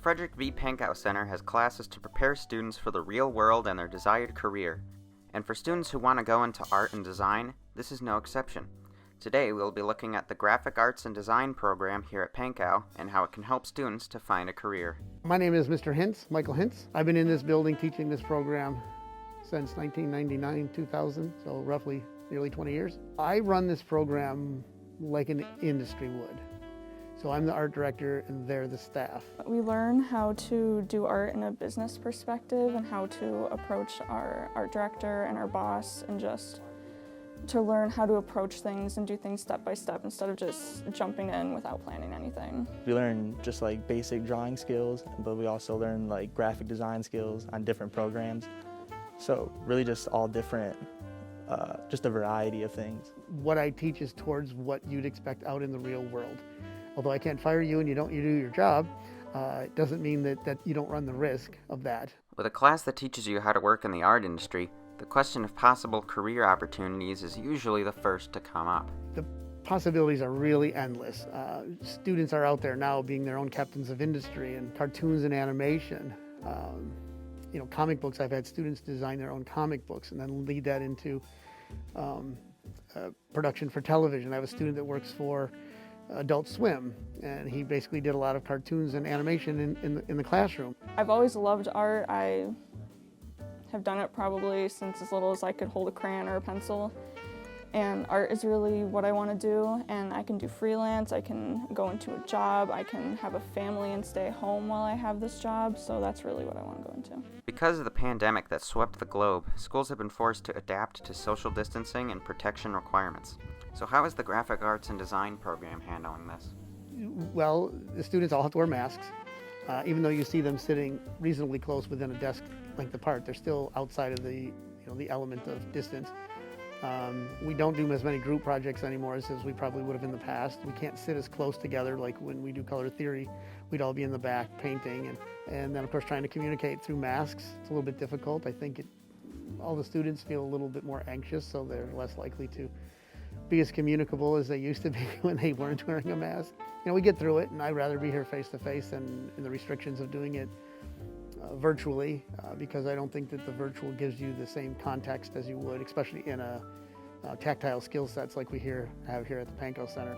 Frederick V. Pankow Center has classes to prepare students for the real world and their desired career. And for students who want to go into art and design, this is no exception. Today we'll be looking at the Graphic Arts and Design program here at Pankow and how it can help students to find a career. My name is Mr. Hintz, Michael Hintz. I've been in this building teaching this program since 1999, 2000, so roughly nearly 20 years. I run this program like an industry would. So I'm the art director and they're the staff. We learn how to do art in a business perspective and how to approach our art director and our boss, and just to learn how to approach things and do things step by step instead of just jumping in without planning anything. We learn just like basic drawing skills, but we also learn like graphic design skills on different programs. So really just all different, just a variety of things. What I teach is towards what you'd expect out in the real world. Although I can't fire you and you do your job, it doesn't mean that you don't run the risk of that. With a class that teaches you how to work in the art industry, the question of possible career opportunities is usually the first to come up. The possibilities are really endless. Students are out there now being their own captains of industry and cartoons and animation. Comic books, I've had students design their own comic books and then lead that into production for television. I have a student that works for Adult Swim, and he basically did a lot of cartoons and animation in the classroom. I've always loved art. I have done it probably since as little as I could hold a crayon or a pencil. And art is really what I want to do, and I can do freelance, I can go into a job, I can have a family and stay home while I have this job, so that's really what I want to go into. Because of the pandemic that swept the globe, schools have been forced to adapt to social distancing and protection requirements. So how is the Graphic Arts and Design program handling this? Well, the students all have to wear masks. Even though you see them sitting reasonably close within a desk length apart, they're still outside of the element of distance. We don't do as many group projects anymore as we probably would have in the past. We can't sit as close together like when we do color theory. We'd all be in the back painting, and then of course trying to communicate through masks. It's a little bit difficult. I think all the students feel a little bit more anxious, so they're less likely to be as communicable as they used to be when they weren't wearing a mask. We get through it, and I'd rather be here face to face than in the restrictions of doing it virtually, because I don't think that the virtual gives you the same context as you would, especially in a tactile skill sets like we have here at the Pankow Center.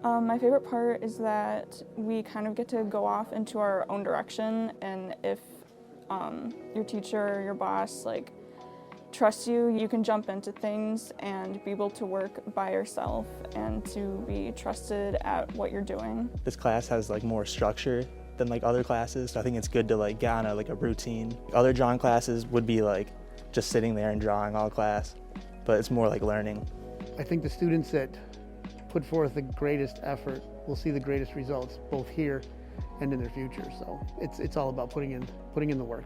My favorite part is that we kind of get to go off into our own direction, and if your teacher or your boss trusts you, you can jump into things and be able to work by yourself and to be trusted at what you're doing. This class has more structure than other classes, so I think it's good to get on a routine. Other drawing classes would be just sitting there and drawing all class, but it's more learning. I think the students that put forth the greatest effort will see the greatest results both here and in their future. So it's all about putting in the work.